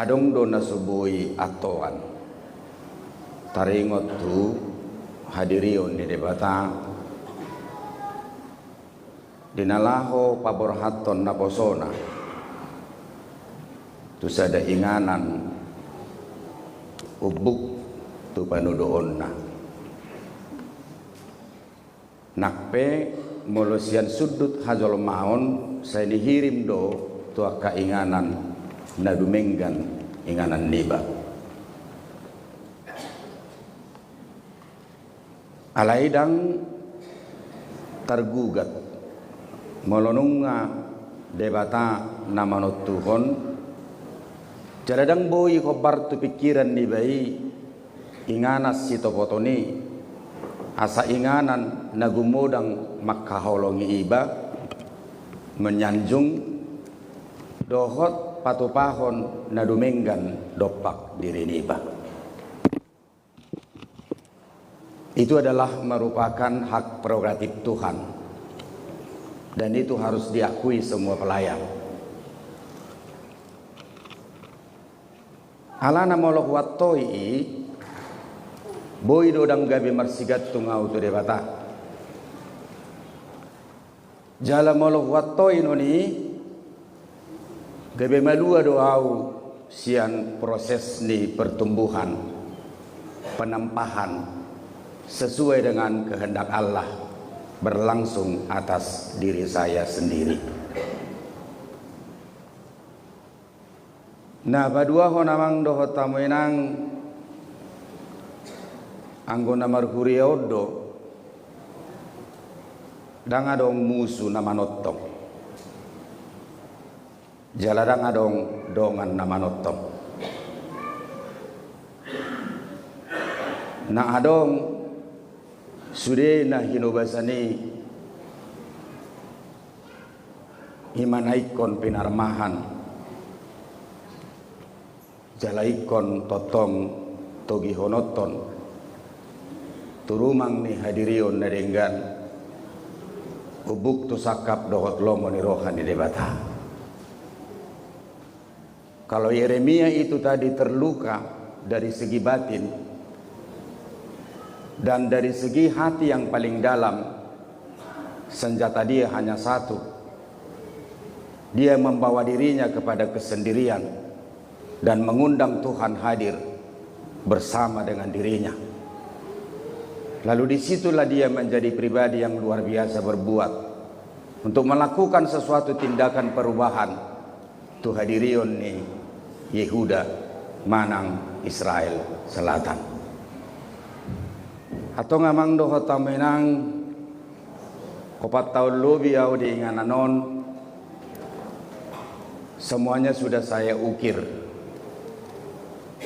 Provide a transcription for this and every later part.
adong do nasubui atoan taringot tu hadirion di debata dinalaho paborhaton naposona tu sada inganan ubuk tu panudoon na nakpe molosian sudut hajol maon saya dihirim do tu kainganan na dumenggan inganan niba alaidang tergugat molonunga debata namanot tuhon jaladang boy kobar tu pikiran ni bayi inganas si topotoni asa inganan nagumodang makaholongi iba menyanjung dohot patupahon na dumenggan dopak diri niba. Itu adalah merupakan hak prerogatif Tuhan dan itu harus diakui semua pelayan. Alana molok wattoi boy dodang gabi marsigat tungau tu debata jala molok wattoi noni gabi malua doau sian proses ni pertumbuhan penampahan sesuai dengan kehendak Allah berlangsung atas diri saya sendiri. Nah, badua ho namang doho tamuinang anggona marhuriodo dang adong musu namanottong jaladang adong dongan namanottong na adong sudena hinobasani himanaikon pinarmahan jalaikon totong togihonoton turumang ni hadirion nadenggan ubuk tu sakap dohot lomo ni rohan di debata. Kalau Yeremia itu tadi terluka dari segi batin dan dari segi hati yang paling dalam, senjata dia hanya satu. Dia membawa dirinya kepada kesendirian dan mengundang Tuhan hadir bersama dengan dirinya. Lalu disitulah dia menjadi pribadi yang luar biasa berbuat untuk melakukan sesuatu tindakan perubahan. Tu hadirion ni Yehuda manang Israel Selatan. Atau ngamang doho tamenang kopat tahun lebih au di ingananon semuanya sudah saya ukir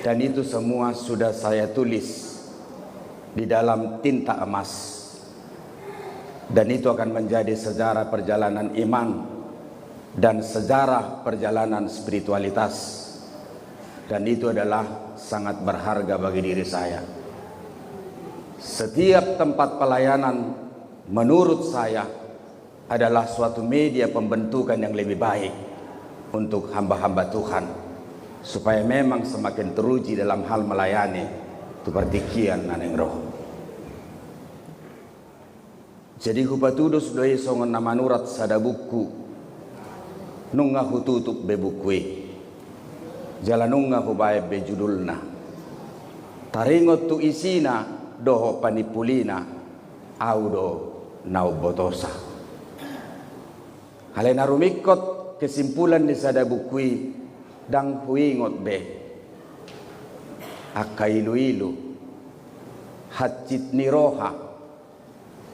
dan itu semua sudah saya tulis di dalam tinta emas dan itu akan menjadi sejarah perjalanan iman dan sejarah perjalanan spiritualitas dan itu adalah sangat berharga bagi diri saya. Setiap tempat pelayanan menurut saya adalah suatu media pembentukan yang lebih baik untuk hamba-hamba Tuhan supaya memang semakin teruji dalam hal melayani tu pertikian naneng roh. Jadi hupatudus doi songon namanurat sada buku nunga hututup bebukui jalanunga hubae bejudulna taringot tu isina doho panipulina audo naubotosa. Halena rumikot kesimpulan di sada bukui dang huingot be akailu-ilu hacit niroha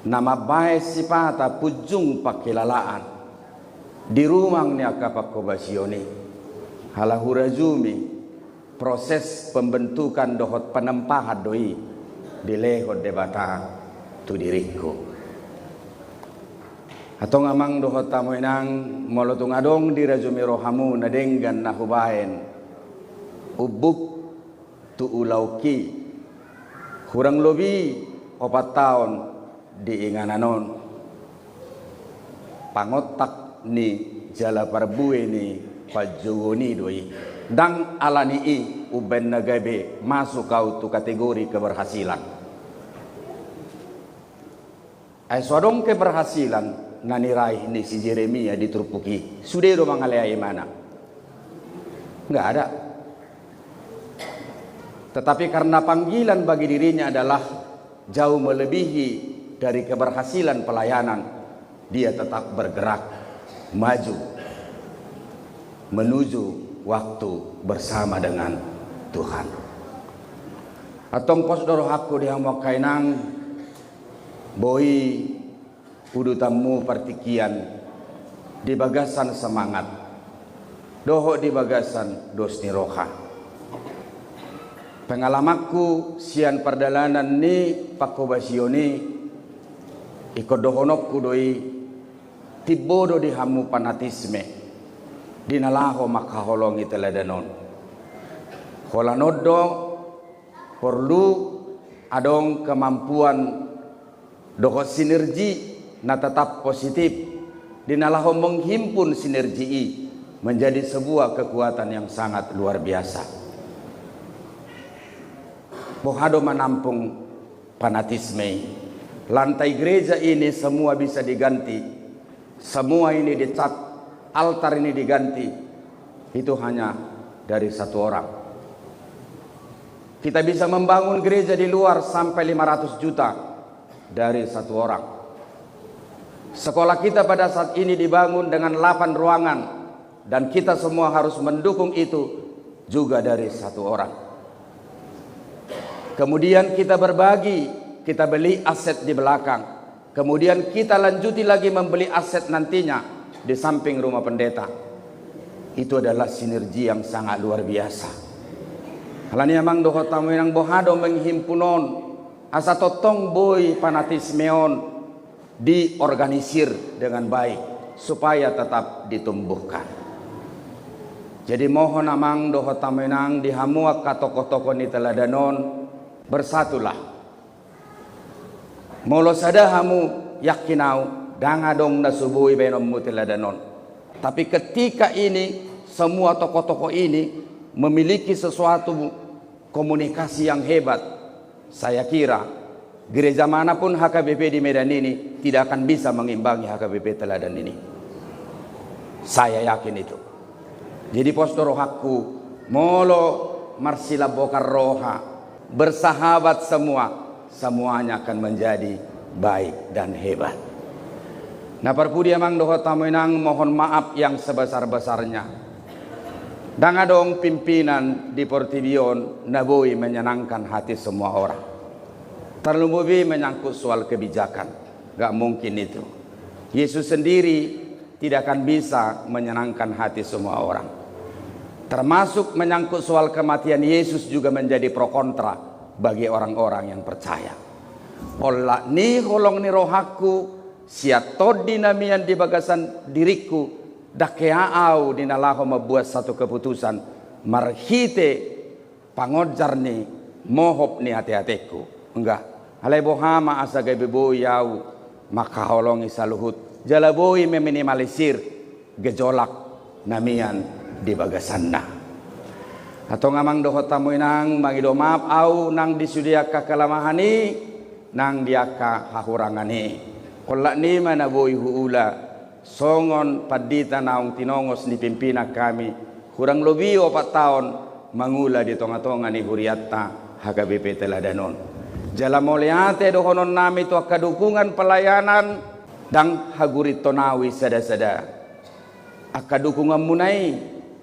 nama bae sipata pujung pakilalaan di rumang ni akapakobasioni halahurajumi proses pembentukan dohot penempahan doi dilehot debata tu diriku atau ngamang dohot tamuinang molotung adong di rajumi rohamu nadenggan nahubahen ubuk tu ulauki kurang lebih 4 tahun di ingananon pangotak ni jala parbue ni pajugoni doi dan alani uben nagabe masuk kau tu kategori keberhasilan. Swadong keberhasilan nanirai ni si Yeremia diterpuki. Sudah do mangalai mana? Enggak ada. Tetapi karena panggilan bagi dirinya adalah jauh melebihi dari keberhasilan pelayanan, dia tetap bergerak maju menuju waktu bersama dengan Tuhan. Atong pos doro aku di hamwa kainang boi udu tamu partikian di bagasan semangat doho di bagasan dosni roha. Pengalamanku sian perdalanan ni pakobasioni ikut dohonokku doi tibodo di hamu fanatisme dinalaho makaholongi teladanon. Holanodo perlu adong kemampuan doho sinergi na tetap positif dinalaho menghimpun sinergi menjadi sebuah kekuatan yang sangat luar biasa. Bohado menampung fanatisme. Lantai gereja ini semua bisa diganti. Semua ini dicat, altar ini diganti. Itu hanya dari satu orang. Kita bisa membangun gereja di luar sampai 500 juta dari satu orang. Sekolah kita pada saat ini dibangun dengan 8 ruangan dan kita semua harus mendukung itu juga dari satu orang. Kemudian kita berbagi, kita beli aset di belakang. Kemudian kita lanjuti lagi membeli aset nantinya di samping rumah pendeta. Itu adalah sinergi yang sangat luar biasa. Halani amang doho tamu yang bohado menghimpunon asa totong boy fanatismeon diorganisir dengan baik supaya tetap ditumbuhkan. Jadi mohon amang doho tamu yang dihamuak ka tokoh-tokoh ni teladanon bersatulah. Molo sada hamu yakinau dangadong nasubui benom mutiladanon. Tapi ketika ini semua tokoh-tokoh ini memiliki sesuatu komunikasi yang hebat, saya kira gereja manapun HKBP di Medan ini tidak akan bisa mengimbangi HKBP Teladan ini. Saya yakin itu. Jadi postor hakku molo marsila bokar roha bersahabat semua, semuanya akan menjadi baik dan hebat. Nah perpudi amang doho tamuinang mohon maaf yang sebesar-besarnya. Dangadong pimpinan di Portivion naboi menyenangkan hati semua orang. Terlebih menyangkut soal kebijakan, gak mungkin itu. Yesus sendiri tidak akan bisa menyenangkan hati semua orang. Termasuk menyangkut soal kematian Yesus juga menjadi pro kontra bagi orang-orang yang percaya. Ola ni holong ni rohaku siatod dinamian di bagasan diriku dakeaau dinalaho membuat satu keputusan marhite pangojar ni mohop ni hati-hatiku. Enggak. Halai bohama asa gabibu yau maka holongi saluhut jalaboi meminimalisir gejolak namian di bagasanna. Atau ngamang doho tamu nang mangido maaf au nang disudia kakelamahani nang diaka hahurangani. Kolak ni mana boy huula songon padita naung tinongos ni pimpinan kami kurang lebih 4 tahun mangula di tonga-tonga ni huriatta HKBP Teladanon. Jala moleate dohonon nami tu akadukungan pelayanan dang hagurit tonawi sada-sada. Akadukungan munai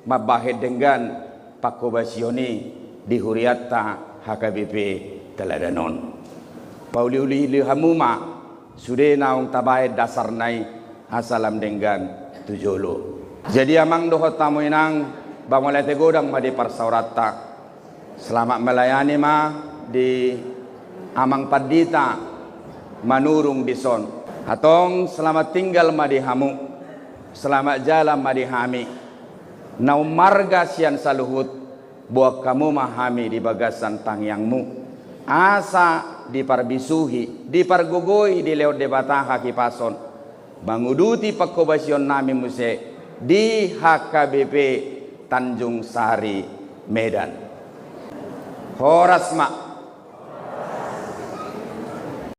mabahid dengan pakobasioni di huriatta HKBP Teladanon. Pauliuli lihamuma sudah naung tabai dasar nai asalam dengan tujolo. Jadi amang doho tamu inang bangolete godang ma di parsaurata. Selamat melayani ma di amang padita manurung di son. Atong selamat tinggal ma di hamu. Selamat jalan ma di hami. Nau marga sian saluhut buat kamu mahami di bagasan tangyangmu. Asa diparbisuhi, dipargugoi di lewat debataha kipason. Banguduti pakobasion nami muse di HKBP Tanjung Sari, Medan. Horasma